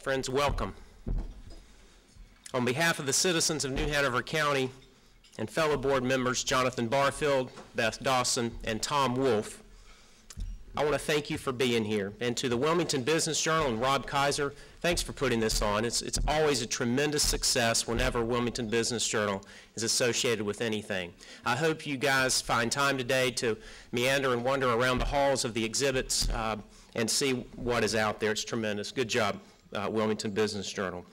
Friends, welcome. On behalf of the citizens of New Hanover County and fellow board members Jonathan Barfield, Beth Dawson, and Tom Wolf, I want to thank you for being here. And to the Wilmington Business Journal and Rob Kaiser, thanks for putting this on. It's always a tremendous success whenever Wilmington Business Journal is associated with anything. I hope you guys find time today to meander and wander around the halls of the exhibits and see what is out there. It's tremendous. Good job, Wilmington Business Journal.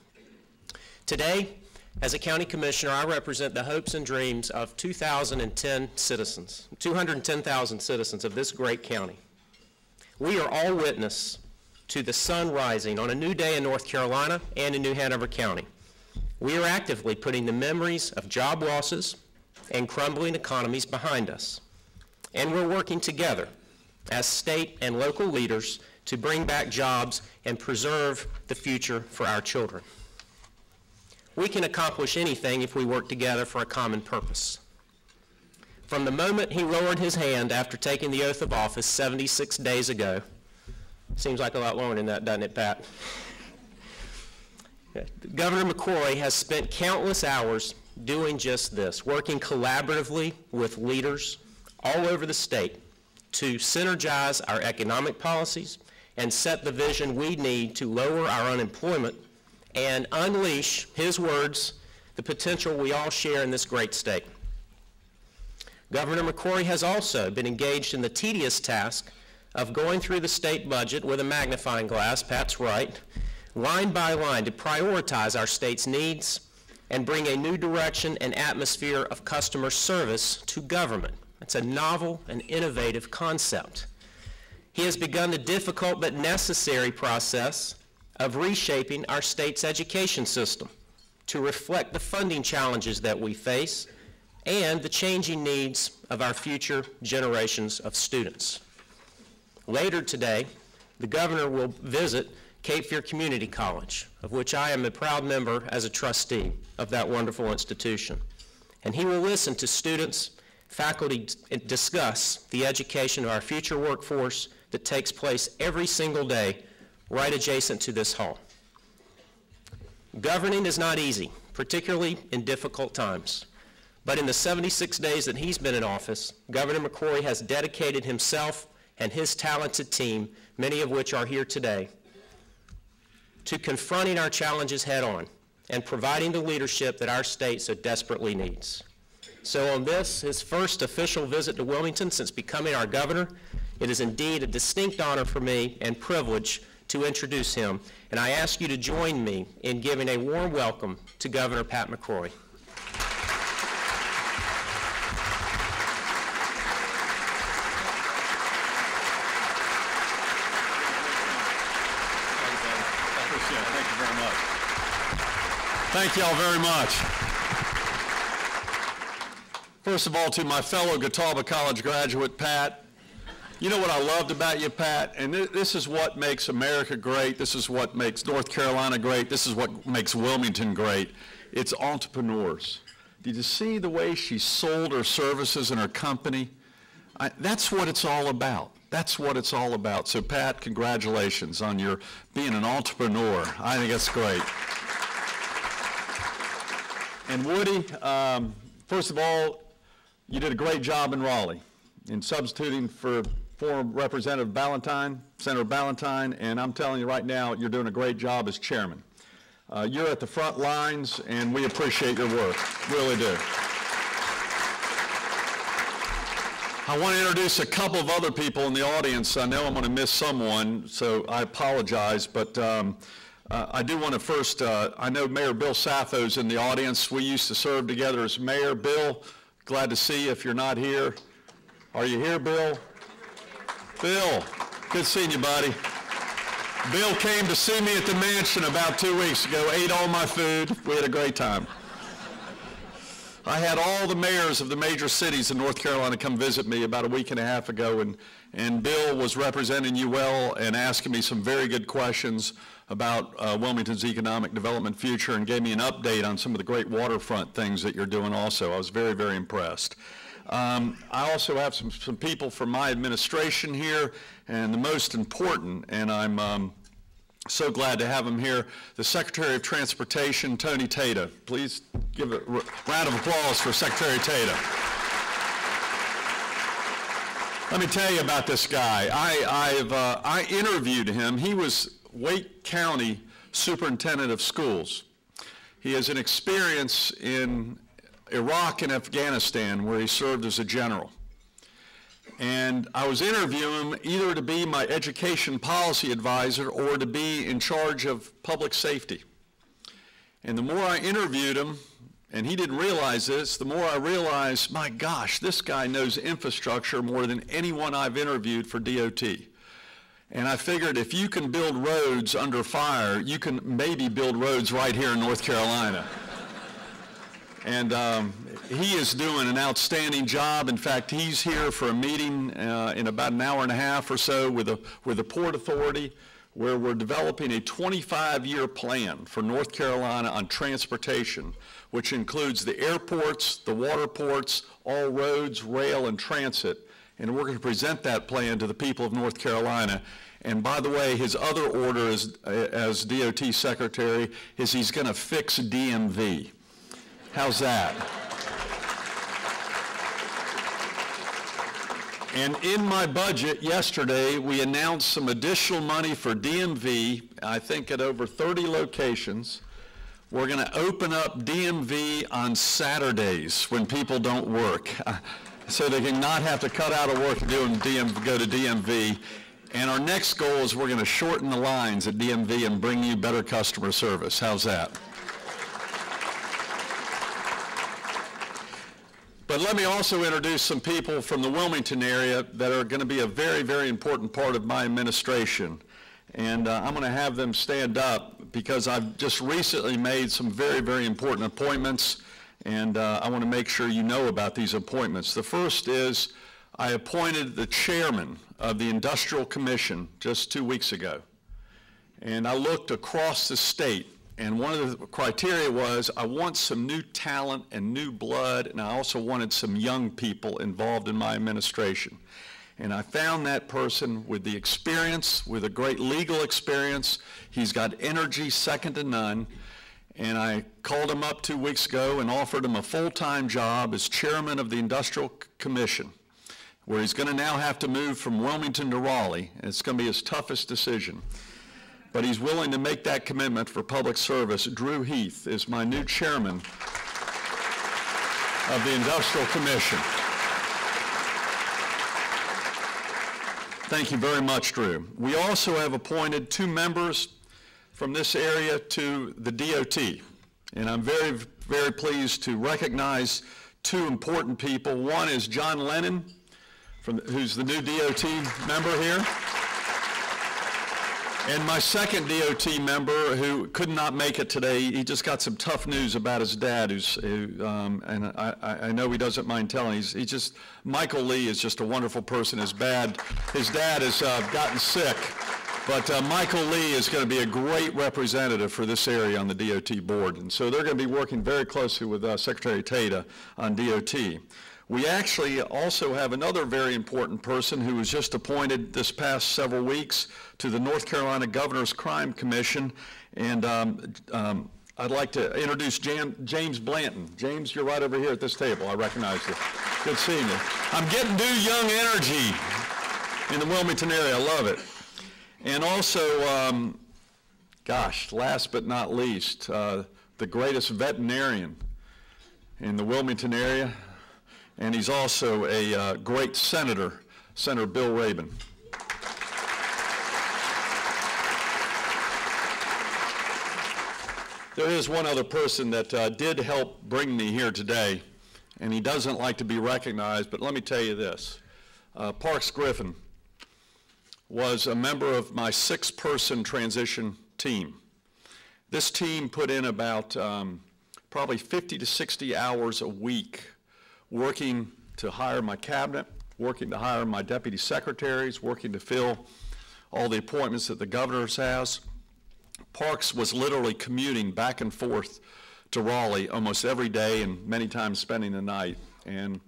Today, as a county commissioner, I represent the hopes and dreams of 210,000 citizens of this great county. We are all witness to the sun rising on a new day in North Carolina and in New Hanover County. We are actively putting the memories of job losses and crumbling economies behind us. And we're working together as state and local leaders to bring back jobs and preserve the future for our children. We can accomplish anything if we work together for a common purpose. From the moment he lowered his hand after taking the oath of office 76 days ago, seems like a lot longer than that, doesn't it, Pat? Governor McCrory has spent countless hours doing just this, working collaboratively with leaders all over the state to synergize our economic policies and set the vision we need to lower our unemployment and unleash, his words, the potential we all share in this great state. Governor McCrory has also been engaged in the tedious task of going through the state budget with a magnifying glass, Pat's right, line by line to prioritize our state's needs and bring a new direction and atmosphere of customer service to government. It's a novel and innovative concept. He has begun the difficult but necessary process of reshaping our state's education system to reflect the funding challenges that we face and the changing needs of our future generations of students. Later today, the governor will visit Cape Fear Community College, of which I am a proud member as a trustee of that wonderful institution. And he will listen to students, faculty discuss the education of our future workforce that takes place every single day right adjacent to this hall. Governing is not easy, particularly in difficult times. But in the 76 days that he's been in office, Governor McCrory has dedicated himself and his talented team, many of which are here today, to confronting our challenges head on and providing the leadership that our state so desperately needs. So on this, his first official visit to Wilmington since becoming our governor, it is indeed a distinct honor for me and privilege to introduce him. And I ask you to join me in giving a warm welcome to Governor Pat McCrory. Thank you all very much. First of all, to my fellow Catawba College graduate, Pat, you know what I loved about you, Pat? And this is what makes America great. This is what makes North Carolina great. This is what makes Wilmington great. It's entrepreneurs. Did you see the way she sold her services and her company? That's what it's all about. That's what it's all about. So, Pat, congratulations on your being an entrepreneur. I think that's great. And Woody, first of all, you did a great job in Raleigh in substituting for former Representative Ballantyne, Senator Ballantyne, and I'm telling you right now, you're doing a great job as chairman. You're at the front lines, and we appreciate your work, really do. I want to introduce a couple of other people in the audience. I know I'm going to miss someone, so I apologize, but I do want to first, I know Mayor Bill Sappho's in the audience. We used to serve together as mayor. Bill, glad to see you if you're not here. Are you here, Bill? Bill, good seeing you, buddy. Bill came to see me at the mansion about 2 weeks ago, ate all my food. We had a great time. I had all the mayors of the major cities in North Carolina come visit me about a week and a half ago, and Bill was representing you well and asking me some very good questions about Wilmington's economic development future and gave me an update on some of the great waterfront things that you're doing also. I was very, very impressed. I also have some people from my administration here, and the most important, and I'm So glad to have him here. The Secretary of Transportation, Tony Tata. Please give a round of applause for Secretary Tata. Let me tell you about this guy. I interviewed him. He was Wake County Superintendent of Schools. He has an experience in Iraq and Afghanistan where he served as a general. And I was interviewing him either to be my education policy advisor or to be in charge of public safety. And the more I interviewed him, and he didn't realize this, the more I realized, my gosh, this guy knows infrastructure more than anyone I've interviewed for DOT. And I figured if you can build roads under fire, you can maybe build roads right here in North Carolina. And he is doing an outstanding job. In fact, he's here for a meeting in about an hour and a half or so with the Port Authority, where we're developing a 25-year plan for North Carolina on transportation, which includes the airports, the water ports, all roads, rail, and transit. And we're going to present that plan to the people of North Carolina. And by the way, his other order as DOT Secretary is he's going to fix DMV. How's that? And in my budget yesterday, we announced some additional money for DMV, I think at over 30 locations. We're going to open up DMV on Saturdays when people don't work, so they can not have to cut out of work to go to DMV. And our next goal is we're going to shorten the lines at DMV and bring you better customer service. How's that? But let me also introduce some people from the Wilmington area that are going to be a very, very important part of my administration. And I'm going to have them stand up because I've just recently made some very, very important appointments, and I want to make sure you know about these appointments. The first is I appointed the chairman of the Industrial Commission just 2 weeks ago. And I looked across the state. And one of the criteria was I want some new talent and new blood, and I also wanted some young people involved in my administration. And I found that person with the experience, with a great legal experience. He's got energy second to none. And I called him up 2 weeks ago and offered him a full-time job as chairman of the Industrial Commission, where he's going to now have to move from Wilmington to Raleigh. And it's going to be his toughest decision. But he's willing to make that commitment for public service. Drew Heath is my new chairman of the Industrial Commission. Thank you very much, Drew. We also have appointed 2 members from this area to the DOT. And I'm very, very pleased to recognize 2 important people. One is John Lennon, who's the new DOT member here. And my second DOT member, who could not make it today, he just got some tough news about his dad, and I know he doesn't mind telling. Michael Lee is just a wonderful person. His dad has gotten sick, but Michael Lee is going to be a great representative for this area on the DOT board. And so they're going to be working very closely with Secretary Tata on DOT. We actually also have another very important person who was just appointed this past several weeks to the North Carolina Governor's Crime Commission, and I'd like to introduce James Blanton. James, you're right over here at this table. I recognize you. Good seeing you. I'm getting new young energy in the Wilmington area. I love it. And also, gosh, last but not least, the greatest veterinarian in the Wilmington area, and he's also a great senator, Senator Bill Rabin. There is one other person that did help bring me here today, and he doesn't like to be recognized, but let me tell you this. Parks Griffin was a member of my 6-person transition team. This team put in about probably 50 to 60 hours a week working to hire my cabinet, working to hire my deputy secretaries, working to fill all the appointments that the governor has. Parks was literally commuting back and forth to Raleigh almost every day and many times spending the night. And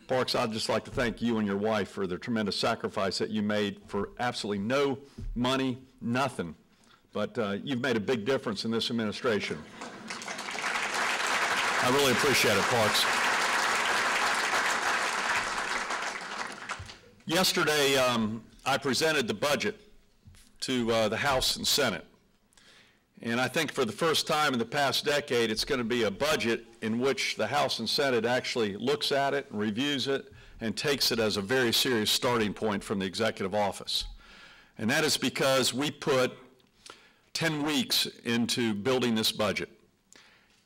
Parks, I'd just like to thank you and your wife for the tremendous sacrifice that you made for absolutely no money, nothing, but you've made a big difference in this administration. I really appreciate it, Parks. Yesterday, I presented the budget to the House and Senate. And I think for the first time in the past decade, it's going to be a budget in which the House and Senate actually looks at it, and reviews it, and takes it as a very serious starting point from the executive office. And that is because we put 10 weeks into building this budget.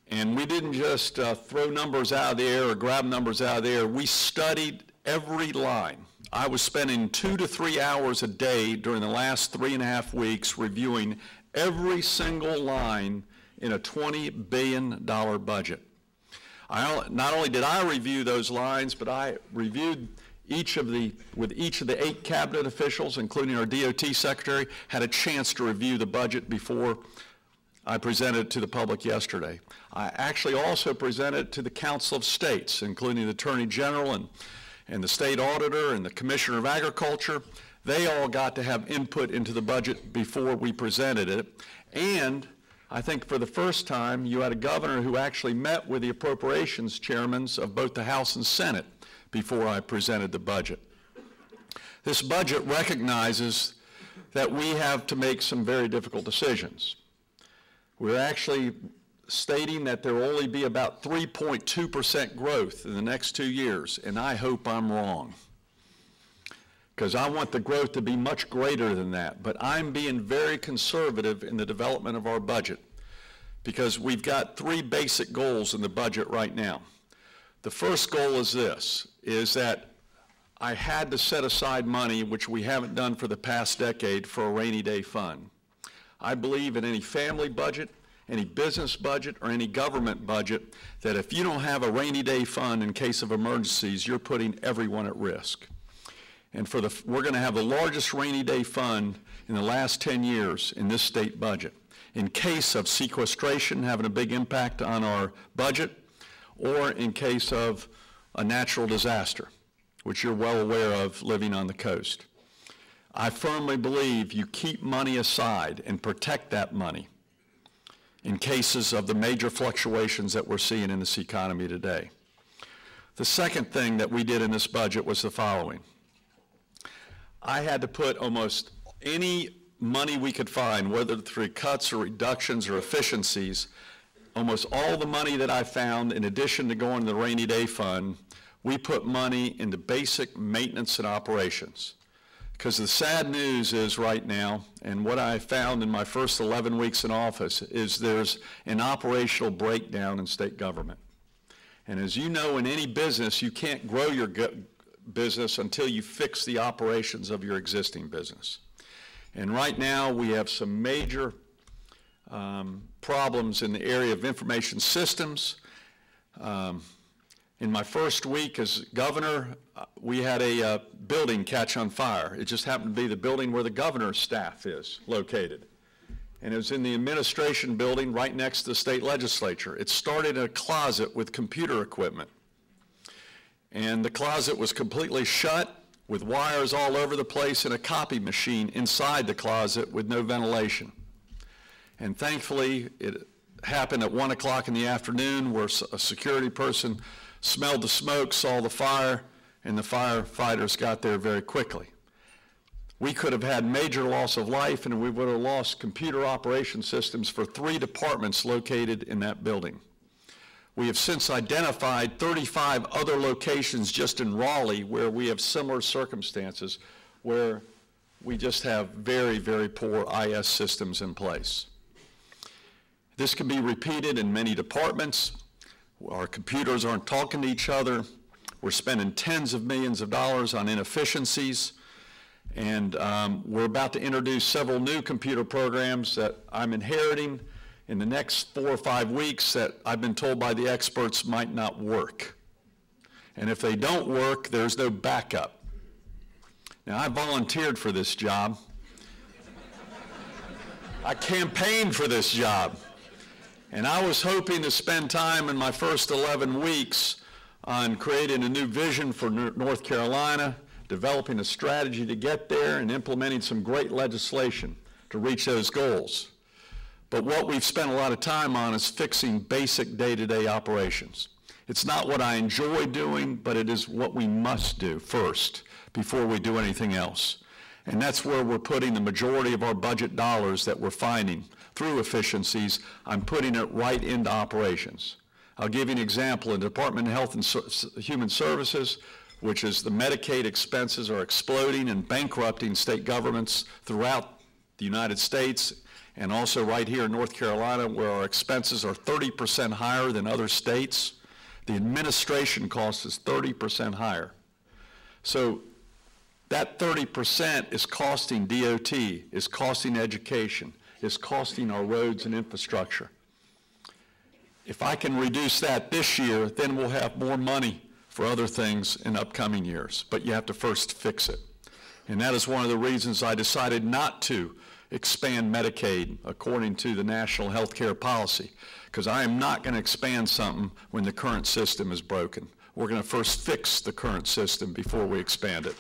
And we didn't just throw numbers out of the air or grab numbers out of the air. We studied every line. I was spending 2 to 3 hours a day during the last 3.5 weeks reviewing every single line in a $20 billion budget. Not only did I review those lines, but I reviewed with each of the 8 cabinet officials, including our DOT secretary, had a chance to review the budget before I presented it to the public yesterday. I actually also presented it to the Council of States, including the Attorney General and the State Auditor and the Commissioner of Agriculture. They all got to have input into the budget before we presented it. And I think for the first time, you had a governor who actually met with the appropriations chairmen of both the House and Senate before I presented the budget. This budget recognizes that we have to make some very difficult decisions. We're actually stating that there will only be about 3.2% growth in the next 2 years, and I hope I'm wrong, because I want the growth to be much greater than that. But I'm being very conservative in the development of our budget, because we've got 3 basic goals in the budget right now. The first goal is this, is that I had to set aside money, which we haven't done for the past decade, for a rainy day fund. I believe in any family budget, any business budget, or any government budget, that if you don't have a rainy day fund in case of emergencies, you're putting everyone at risk. And we're going to have the largest rainy day fund in the last 10 years in this state budget, in case of sequestration having a big impact on our budget, or in case of a natural disaster, which you're well aware of living on the coast. I firmly believe you keep money aside and protect that money in cases of the major fluctuations that we're seeing in this economy today. The second thing that we did in this budget was the following. I had to put almost any money we could find, whether through cuts or reductions or efficiencies, almost all the money that I found, in addition to going to the rainy day fund, we put money into basic maintenance and operations. Because the sad news is right now, and what I found in my first 11 weeks in office, is there's an operational breakdown in state government. And as you know, in any business, you can't grow your business until you fix the operations of your existing business. And right now, we have some major problems in the area of information systems. In my first week as governor, we had a building catch on fire. It just happened to be the building where the governor's staff is located. And it was in the administration building right next to the state legislature. It started in a closet with computer equipment. And the closet was completely shut with wires all over the place and a copy machine inside the closet with no ventilation. And thankfully, it happened at 1 o'clock in the afternoon, where a security person smelled the smoke, saw the fire, and the firefighters got there very quickly. We could have had major loss of life, and we would have lost computer operation systems for 3 departments located in that building. We have since identified 35 other locations just in Raleigh where we have similar circumstances, where we just have very, very poor IS systems in place. This can be repeated in many departments. Our computers aren't talking to each other. We're spending tens of millions of dollars on inefficiencies. And we're about to introduce several new computer programs that I'm inheriting in the next 4 or 5 weeks that I've been told by the experts might not work. And if they don't work, there's no backup. Now, I volunteered for this job. I campaigned for this job. And I was hoping to spend time in my first 11 weeks on creating a new vision for North Carolina, developing a strategy to get there, and implementing some great legislation to reach those goals. But what we've spent a lot of time on is fixing basic day-to-day operations. It's not what I enjoy doing, but it is what we must do first before we do anything else. And that's where we're putting the majority of our budget dollars that we're finding through efficiencies. I'm putting it right into operations. I'll give you an example. In the Department of Health and Human Services, which is the Medicaid expenses are exploding and bankrupting state governments throughout the United States, and also right here in North Carolina, where our expenses are 30% higher than other states. The administration cost is 30% higher. So that 30% is costing DOT, is costing education, is costing our roads and infrastructure. If I can reduce that this year, then we'll have more money for other things in upcoming years. But you have to first fix it. And that is one of the reasons I decided not to expand Medicaid according to the national health care policy, because I am not going to expand something when the current system is broken. We're going to first fix the current system before we expand it.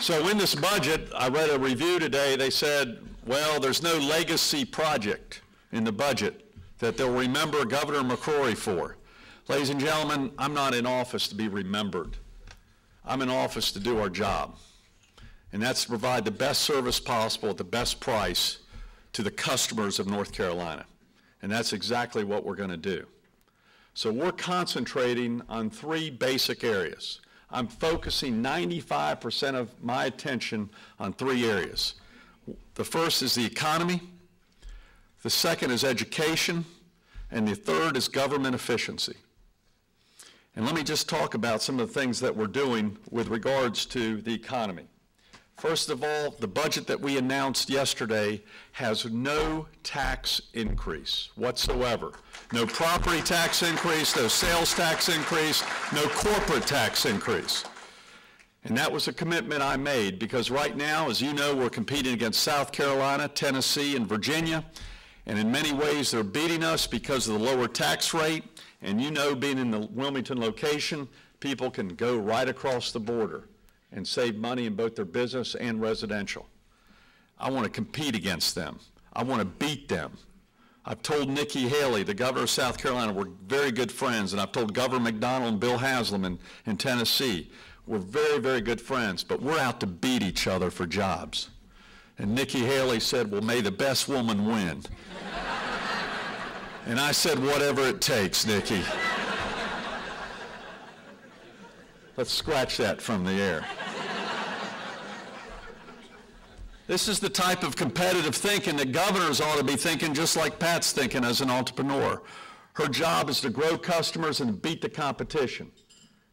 So in this budget, I read a review today, they said, well, there's no legacy project in the budget that they'll remember Governor MCCRORY for. Ladies and gentlemen, I'm not in office to be remembered. I'm in office to do our job. And that's to provide the best service possible at the best price to the customers of North Carolina. And that's exactly what we're going to do. So we're concentrating on three basic areas. I'm focusing 95% of my attention on three areas. The first is the economy, the second is education, and the third is government efficiency. And let me just talk about some of the things that we're doing with regards to the economy. First of all, the budget that we announced yesterday has no tax increase whatsoever. No property tax increase, no sales tax increase, no corporate tax increase. And that was a commitment I made because right now, as you know, we're competing against South Carolina, Tennessee, and Virginia. And in many ways, they're beating us because of the lower tax rate. And you know, being in the Wilmington location, people can go right across the border and save money in both their business and residential. I want to compete against them. I want to beat them. I've told Nikki Haley, the governor of South Carolina, we're very good friends, and I've told Governor McDonald and Bill Haslam in Tennessee, we're very, very good friends, but we're out to beat each other for jobs. And Nikki Haley said, well, may the best woman win. And I said, whatever it takes, Nikki. Let's scratch that from the air. This is the type of competitive thinking that governors ought to be thinking, just like Pat's thinking as an entrepreneur. Her job is to grow customers and beat the competition.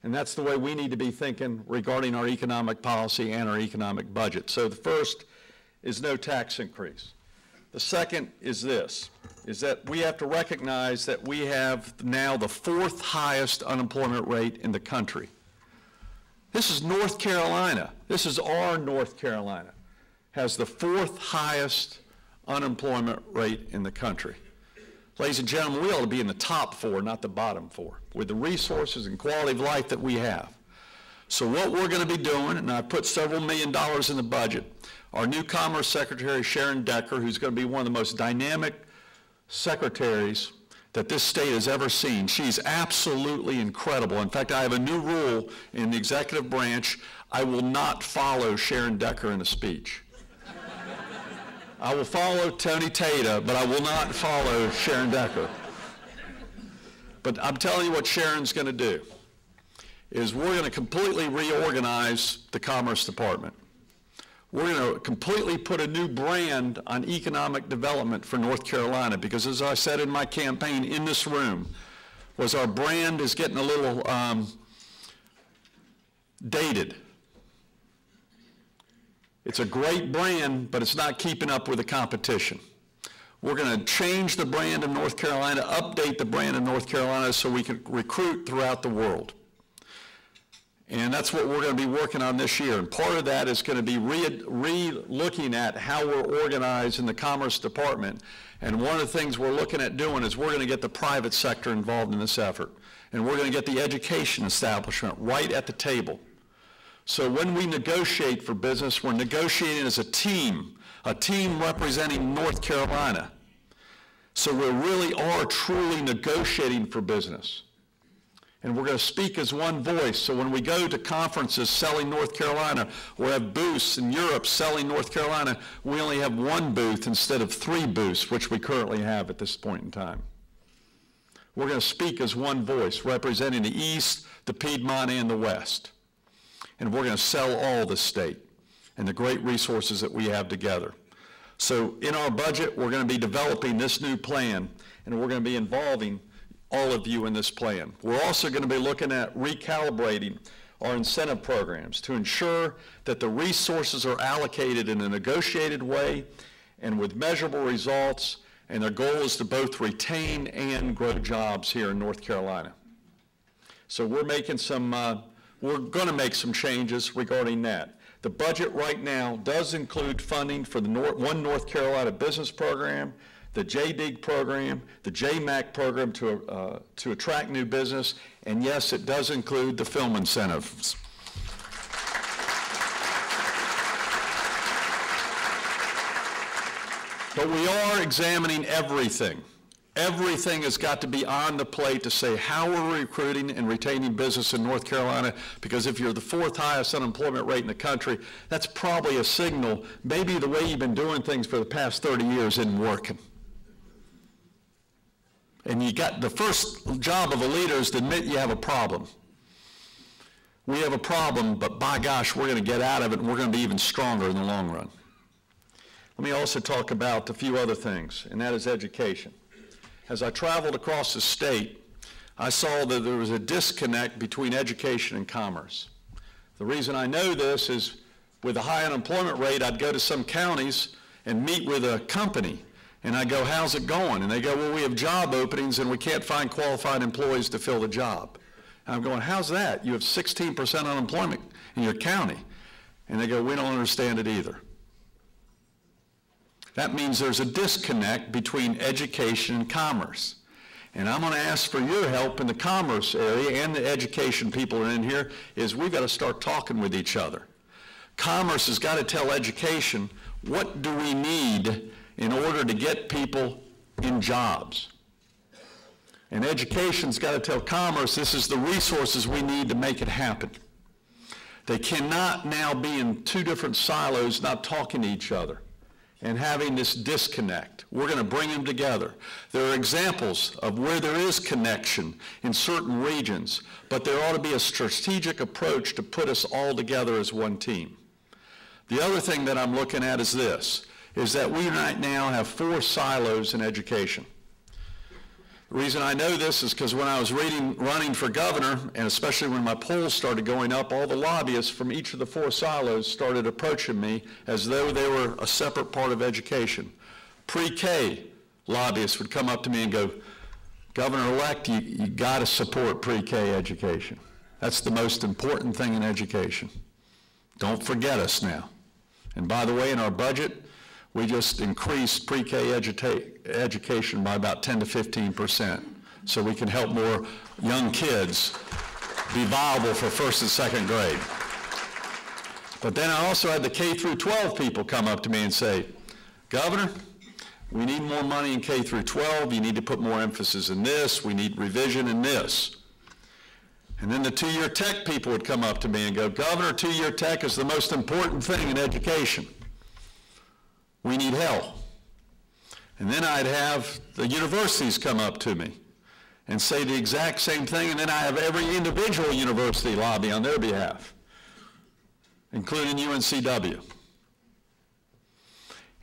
And that's the way we need to be thinking regarding our economic policy and our economic budget. So the first is no tax increase. The second is this, is that we have to recognize that we have now the fourth highest unemployment rate in the country. This is North Carolina. This is our North Carolina. Has the fourth highest unemployment rate in the country. Ladies and gentlemen, we ought to be in the top four, not the bottom four, with the resources and quality of life that we have. So what we're going to be doing, and I put several $1 million in the budget, our new Commerce Secretary, Sharon Decker, who's going to be one of the most dynamic secretaries that this state has ever seen. She's absolutely incredible. In fact, I have a new rule in the executive branch. I will not follow Sharon Decker in a speech. I will follow Tony Tata, but I will not follow Sharon Decker. But I'm telling you what Sharon's going to do is we're going to completely reorganize the Commerce Department. We're going to completely put a new brand on economic development for North Carolina because, as I said in my campaign in this room, was our brand is getting a little dated. It's a great brand, but it's not keeping up with the competition. We're going to change the brand of North Carolina, update the brand of North Carolina so we can recruit throughout the world. And that's what we're going to be working on this year. And part of that is going to be re-looking at how we're organized in the Commerce Department. And one of the things we're looking at doing is we're going to get the private sector involved in this effort. And we're going to get the education establishment right at the table. So when we negotiate for business, we're negotiating as a team representing North Carolina. So we really are truly negotiating for business. And we're going to speak as one voice. So when we go to conferences selling North Carolina, or have booths in Europe selling North Carolina, we only have one booth instead of 3 booths, which we currently have at this point in time. We're going to speak as one voice, representing the East, the Piedmont, and the West. And we're going to sell all the state and the great resources that we have together. So in our budget, we're going to be developing this new plan, and we're going to be involving all of you in this plan. We're also going to be looking at recalibrating our incentive programs to ensure that the resources are allocated in a negotiated way and with measurable results, and their goal is to both retain and grow jobs here in North Carolina. So we're going to make some changes regarding that. The budget right now does include funding for the One North Carolina Business Program, the JDIG program, the JMAC program to attract new business, and yes, it does include the film incentives. But we are examining everything. Everything has got to be on the plate to say how we're recruiting and retaining business in North Carolina, because if you're the 4th highest unemployment rate in the country, that's probably a signal maybe the way you've been doing things for the past 30 years isn't working. And you got the first job of a leader is to admit you have a problem. We have a problem, but by gosh, we're going to get out of it, and we're going to be even stronger in the long run. Let me also talk about a few other things, and that is education. As I traveled across the state, I saw that there was a disconnect between education and commerce. The reason I know this is with a high unemployment rate, I'd go to some counties and meet with a company. And I go, how's it going? And they go, well, we have job openings and we can't find qualified employees to fill the job. And I'm going, how's that? You have 16% unemployment in your county. And they go, we don't understand it either. That means there's a disconnect between education and commerce. And I'm going to ask for your help in the commerce area, and the education people are in here, is we've got to start talking with each other. Commerce has got to tell education, what do we need in order to get people in jobs? And education's got to tell commerce, this is the resources we need to make it happen. They cannot now be in 2 different silos, not talking to each other and having this disconnect. We're going to bring them together. There are examples of where there is connection in certain regions, but there ought to be a strategic approach to put us all together as one team. The other thing that I'm looking at is this, is that we right now have 4 silos in education. The reason I know this is because when I was running for governor, and especially when my polls started going up, all the lobbyists from each of the 4 silos started approaching me as though they were a separate part of education. Pre-K lobbyists would come up to me and go, Governor-elect, you got to support pre-K education. That's the most important thing in education. Don't forget us now. And by the way, in our budget, we just increased pre-K education by about 10 to 15%, so we can help more young kids be viable for 1st and 2nd grade. But then I also had the K through 12 people come up to me and say, Governor, we need more money in K through 12. You need to put more emphasis in this. We need revision in this. And then the 2-year tech people would come up to me and go, Governor, 2-year tech is the most important thing in education. We need help. And then I'd have the universities come up to me and say the exact same thing, and then I have every individual university lobby on their behalf, including UNCW.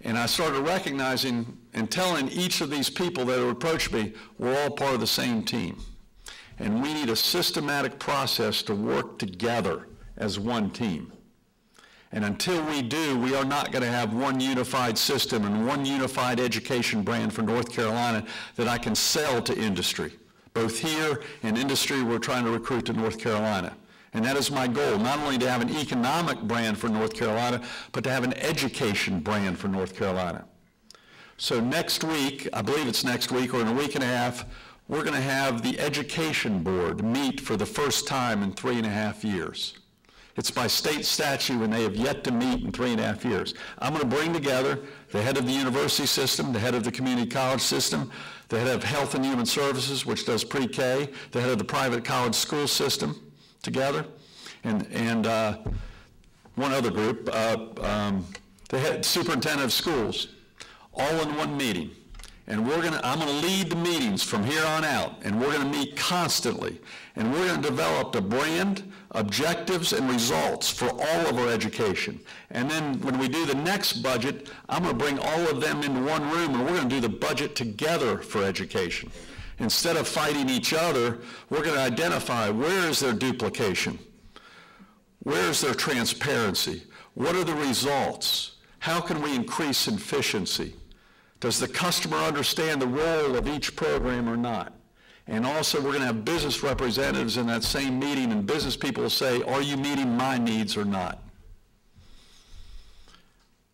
And I started recognizing and telling each of these people that would approach me, we're all part of the same team. And we need a systematic process to work together as one team. And until we do, we are not going to have one unified system and one unified education brand for North Carolina that I can sell to industry. Both here and industry, we're trying to recruit to North Carolina. And that is my goal, not only to have an economic brand for North Carolina, but to have an education brand for North Carolina. So next week, I believe it's next week or in a week and a half, we're going to have the Education Board meet for the first time in 3.5 years. It's by state statute, and they have yet to meet in 3.5 years. I'm going to bring together the head of the university system, the head of the community college system, the head of Health and Human Services, which does pre-K, the head of the private college school system together, and one other group, the head superintendent of schools, all in one meeting. And I'm going to lead the meetings from here on out, and we're going to meet constantly. And we're going to develop a brand, objectives, and results for all of our education. And then when we do the next budget, I'm going to bring all of them into one room, and we're going to do the budget together for education. Instead of fighting each other, we're going to identify where is their duplication, where is their transparency, what are the results, how can we increase efficiency. Does the customer understand the role of each program or not? And also, we're going to have business representatives in that same meeting, and business people will say, are you meeting my needs or not?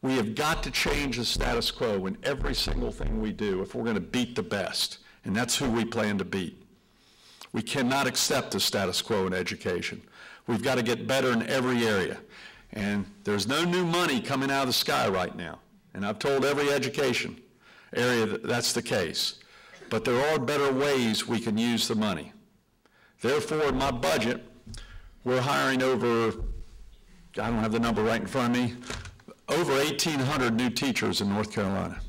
We have got to change the status quo in every single thing we do if we're going to beat the best, and that's who we plan to beat. We cannot accept the status quo in education. We've got to get better in every area. And there's no new money coming out of the sky right now. And I've told every education area that that's the case. But there are better ways we can use the money. Therefore, in my budget, we're hiring over, I don't have the number right in front of me, over 1,800 new teachers in North Carolina.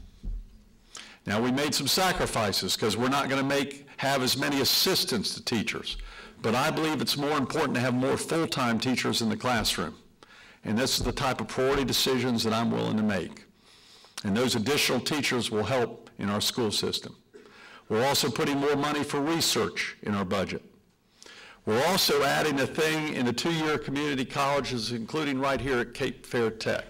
Now, we made some sacrifices because we're not going to have as many assistants to teachers. But I believe it's more important to have more full-time teachers in the classroom. And this is the type of priority decisions that I'm willing to make. And those additional teachers will help in our school system. We're also putting more money for research in our budget. We're also adding a thing in the 2-year community colleges, including right here at Cape Fear Tech.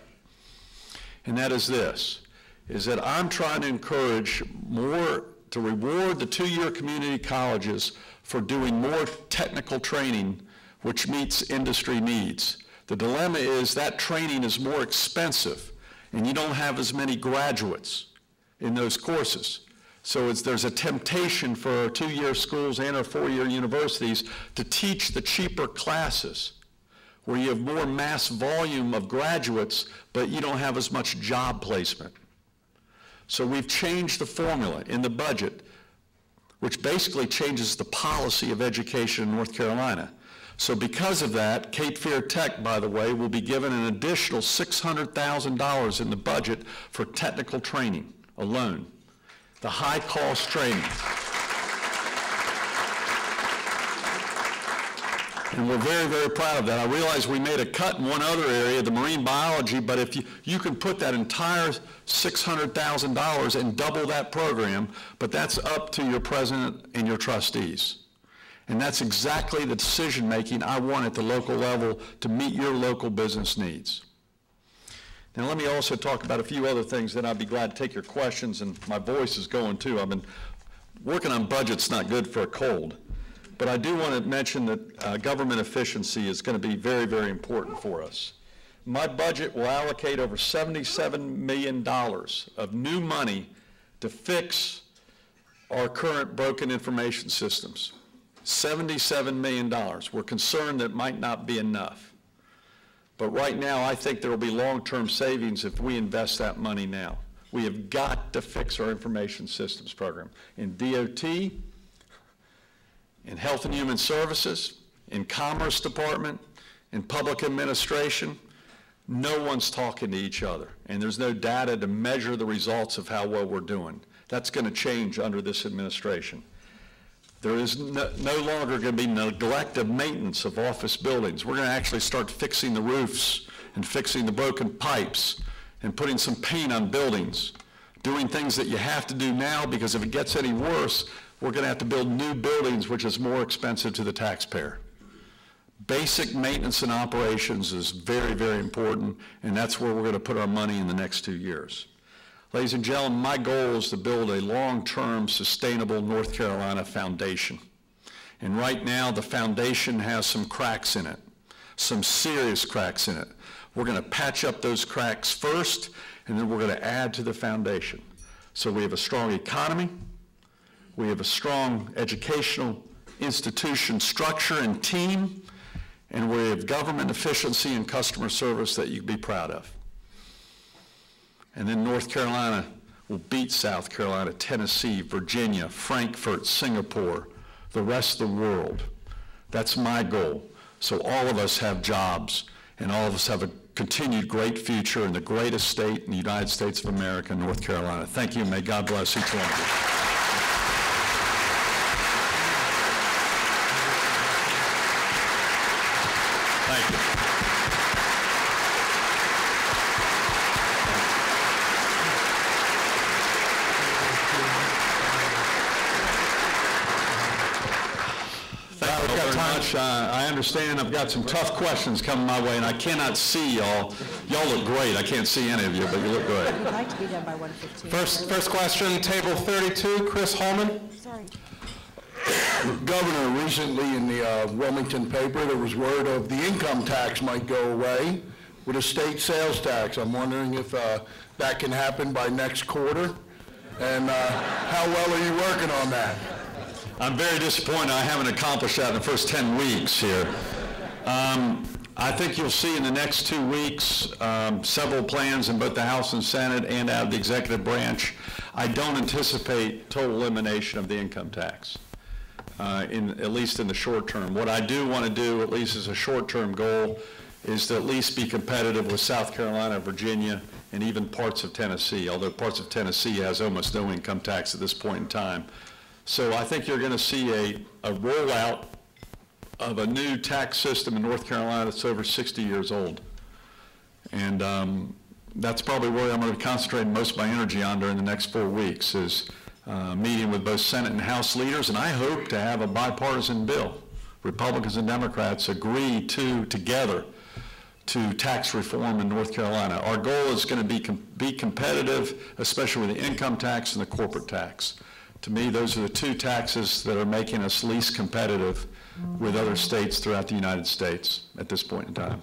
And that is this, is that I'm trying to encourage more to reward the 2-year community colleges for doing more technical training which meets industry needs. The dilemma is that training is more expensive, and you don't have as many graduates in those courses. So there's a temptation for our 2-year schools and our 4-year universities to teach the cheaper classes where you have more mass volume of graduates, but you don't have as much job placement. So we've changed the formula in the budget, which basically changes the policy of education in North Carolina. So because of that, Cape Fear Tech, by the way, will be given an additional $600,000 in the budget for technical training alone, the high-cost training. And we're very, very proud of that. I realize we made a cut in one other area, the marine biology, but if you can put that entire $600,000 and double that program, but that's up to your president and your trustees. And that's exactly the decision-making I want at the local level to meet your local business needs. Now let me also talk about a few other things, then I'd be glad to take your questions, and my voice is going too. I've been working on budgets, not good for a cold. But I do want to mention that government efficiency is going to be very, very important for us. My budget will allocate over $77 million of new money to fix our current broken information systems. $77 million. We're concerned that might not be enough. But right now, I think there will be long-term savings if we invest that money now. We have got to fix our information systems program. In DOT, in Health and Human Services, in Commerce Department, in Public Administration, no one's talking to each other. And there's no data to measure the results of how well we're doing. That's going to change under this administration. There is no longer going to be neglect of maintenance of office buildings. We're going to actually start fixing the roofs and fixing the broken pipes and putting some paint on buildings, doing things that you have to do now because if it gets any worse, we're going to have to build new buildings, which is more expensive to the taxpayer. Basic maintenance and operations is very, very important, and that's where we're going to put our money in the next 2 years. Ladies and gentlemen, my goal is to build a long-term, sustainable North Carolina foundation. And right now, the foundation has some cracks in it, some serious cracks in it. We're going to patch up those cracks first, and then we're going to add to the foundation. So we have a strong economy, we have a strong educational institution structure and team, and we have government efficiency and customer service that you can be proud of. And then North Carolina will beat South Carolina, Tennessee, Virginia, Frankfurt, Singapore, the rest of the world. That's my goal. So all of us have jobs, and all of us have a continued great future in the greatest state in the United States of America, North Carolina. Thank you, and may God bless each one of you. Thank you. I understand I've got some tough questions coming my way, and I cannot see y'all. Y'all look great. I can't see any of you, but you look great. I'd like to be done by 1:15. First question, table 32, Chris Holman. Sorry. Governor, recently in the Wilmington paper, there was word of the income tax might go away with a state sales tax. I'm wondering if that can happen by next quarter, and how well are you working on that? I'm very disappointed I haven't accomplished that in the first 10 weeks here. I think you'll see in the next 2 weeks several plans in both the House and Senate and out of the executive branch. I don't anticipate total elimination of the income tax, at least in the short term. What I do want to do, at least as a short-term goal, is to at least be competitive with South Carolina, Virginia, and even parts of Tennessee, although parts of Tennessee has almost no income tax at this point in time. So I think you're going to see a rollout of a new tax system in North Carolina that's over 60 years old. And that's probably where I'm going to concentrate most of my energy on during the next 4 weeks, is meeting with both Senate and House leaders, and I hope to have a bipartisan bill. Republicans and Democrats agree together to tax reform in North Carolina. Our goal is going to be competitive, especially with the income tax and the corporate tax. To me, those are the two taxes that are making us least competitive with other states throughout the United States at this point in time.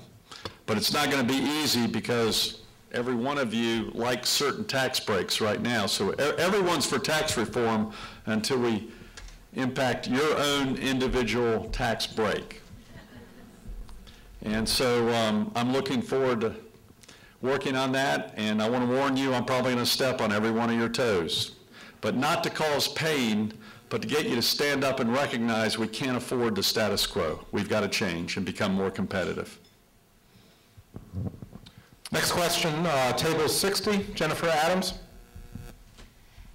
But it's not going to be easy because every one of you likes certain tax breaks right now. So everyone's for tax reform until we impact your own individual tax break. And so I'm looking forward to working on that, and I want to warn you, I'm probably going to step on every one of your toes. But not to cause pain, but to get you to stand up and recognize we can't afford the status quo. We've got to change and become more competitive. Next question, table 60, Jennifer Adams.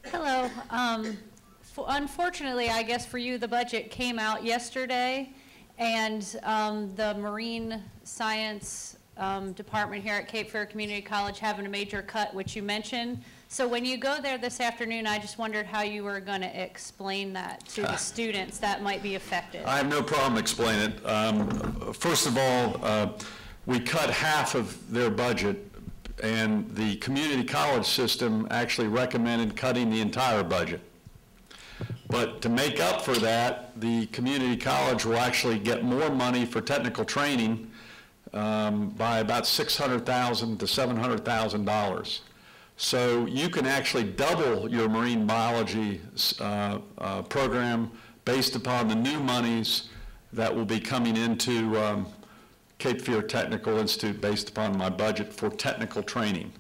Hello. Unfortunately, I guess for you, the budget came out yesterday, and the Marine Science Department here at Cape Fear Community College having a major cut, which you mentioned. So when you go there this afternoon, I just wondered how you were going to explain that to the students that might be affected. I have no problem explaining it. First of all, we cut half of their budget, and the community college system actually recommended cutting the entire budget. But to make up for that, the community college will actually get more money for technical training by about $600,000 to $700,000. So you can actually double your marine biology program based upon the new monies that will be coming into Cape Fear Technical Institute based upon my budget for technical training.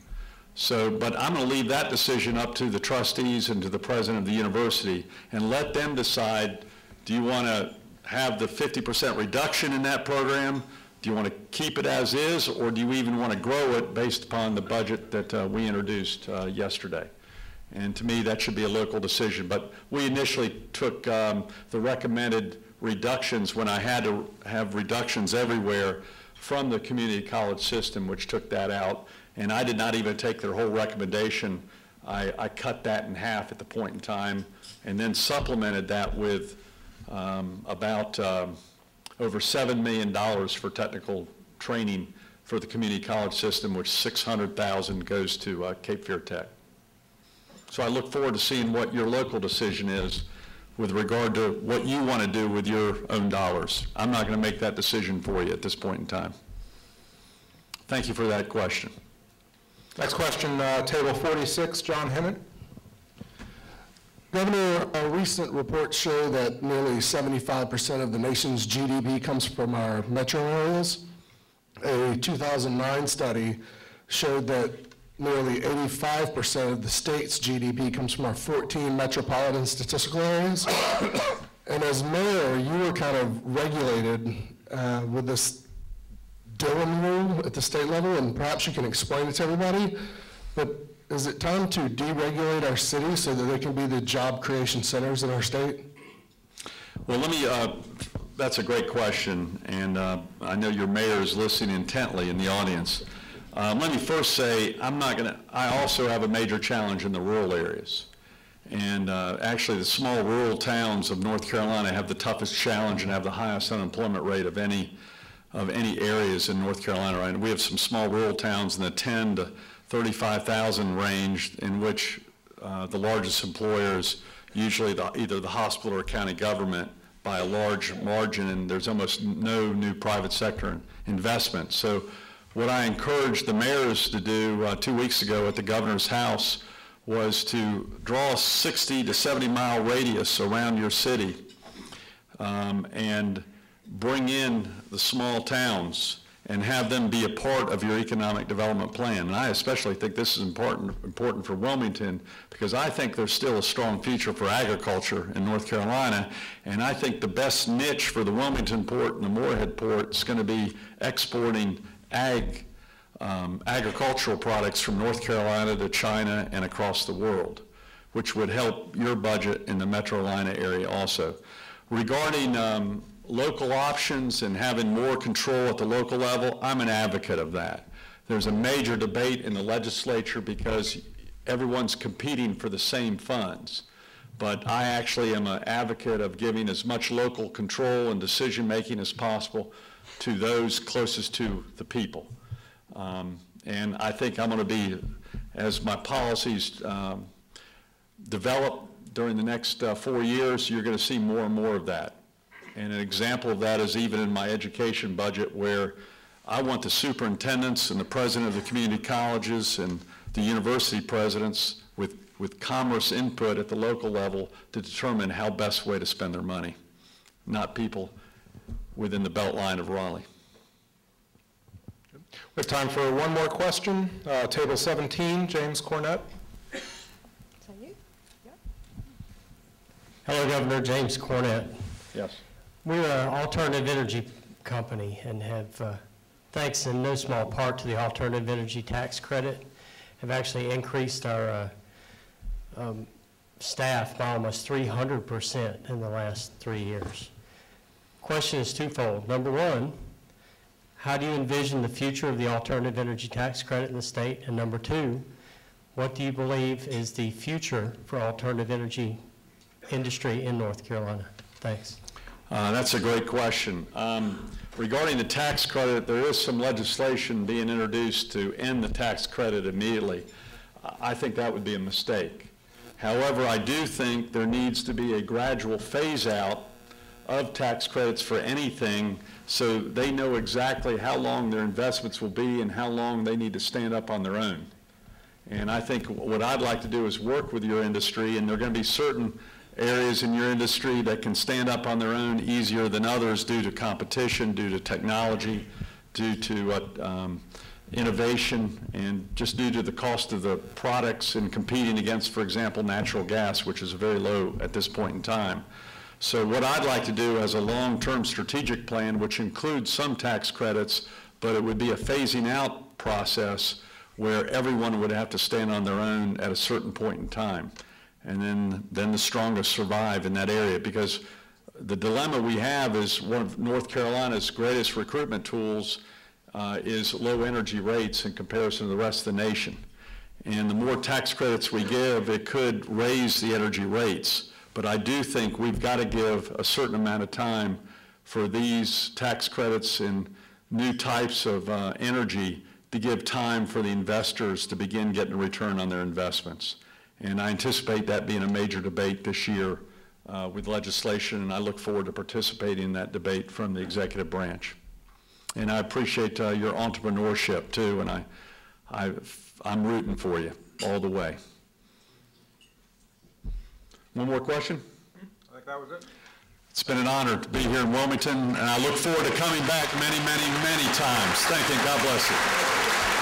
So, but I'm going to leave that decision up to the trustees and to the president of the university and let them decide, do you want to have the 50% reduction in that program? Do you want to keep it as is, or do you even want to grow it based upon the budget that we introduced yesterday? And to me, that should be a local decision. But we initially took the recommended reductions when I had to have reductions everywhere from the community college system, which took that out. And I did not even take their whole recommendation. I cut that in half at the point in time and then supplemented that with about over $7 million for technical training for the community college system, which $600,000 goes to Cape Fear Tech. So I look forward to seeing what your local decision is with regard to what you want to do with your own dollars. I'm not going to make that decision for you at this point in time. Thank you for that question. Next question, table 46, John Hemmett. Governor, a recent reports show that nearly 75% of the nation's GDP comes from our metro areas. A 2009 study showed that nearly 85% of the state's GDP comes from our 14 metropolitan statistical areas. And as mayor, you were kind of regulated with this Dillon rule at the state level, and perhaps you can explain it to everybody. But is it time to deregulate our cities so that they can be the job creation centers in our state? Well, that's a great question, and I know your mayor is listening intently in the audience. Let me first say, I also have a major challenge in the rural areas. And actually, the small rural towns of North Carolina have the toughest challenge and have the highest unemployment rate of any areas in North Carolina. Right? And we have some small rural towns in the 10 to 35,000 range, in which the largest employer is usually either the hospital or county government by a large margin, and there's almost no new private sector investment. So what I encouraged the mayors to do 2 weeks ago at the governor's house was to draw a 60 to 70 mile radius around your city and bring in the small towns and have them be a part of your economic development plan. And I especially think this is important for Wilmington, because I think there's still a strong future for agriculture in North Carolina, and I think the best niche for the Wilmington port and the Moorhead port is going to be exporting agricultural products from North Carolina to China and across the world, which would help your budget in the Metro Atlanta area also. Regarding local options and having more control at the local level, I'm an advocate of that. There's a major debate in the legislature because everyone's competing for the same funds. But I actually am an advocate of giving as much local control and decision-making as possible to those closest to the people. And I think I'm going to be, as my policies develop during the next 4 years, you're going to see more and more of that. And an example of that is even in my education budget, where I want the superintendents and the president of the community colleges and the university presidents with commerce input at the local level to determine how best way to spend their money, not people within the belt line of Raleigh. We have time for one more question. Table 17, James Cornett. Is that you? Yep. Hello, Governor. James Cornett. Yes. We're an alternative energy company and have, thanks in no small part to the alternative energy tax credit, have actually increased our staff by almost 300% in the last 3 years. Question is twofold. Number one, how do you envision the future of the alternative energy tax credit in the state? And number two, what do you believe is the future for alternative energy industry in North Carolina? Thanks. That's a great question. Regarding the tax credit, there is some legislation being introduced to end the tax credit immediately. I think that would be a mistake. However, I do think there needs to be a gradual phase out of tax credits for anything so they know exactly how long their investments will be and how long they need to stand up on their own. And I think what I'd like to do is work with your industry, and there are going to be certain areas in your industry that can stand up on their own easier than others due to competition, due to technology, due to innovation, and just due to the cost of the products and competing against, for example, natural gas, which is very low at this point in time. So what I'd like to do as a long-term strategic plan, which includes some tax credits, but it would be a phasing out process where everyone would have to stand on their own at a certain point in time. And then the strongest survive in that area, because the dilemma we have is one of North Carolina's greatest recruitment tools is low energy rates in comparison to the rest of the nation. And the more tax credits we give, it could raise the energy rates. But I do think we've got to give a certain amount of time for these tax credits and new types of energy to give time for the investors to begin getting a return on their investments. And I anticipate that being a major debate this year with legislation, and I look forward to participating in that debate from the executive branch. And I appreciate your entrepreneurship too, and I'm rooting for you all the way. One more question? I think that was it. It's been an honor to be here in Wilmington, and I look forward to coming back many, many, many times. Thank you. God bless you.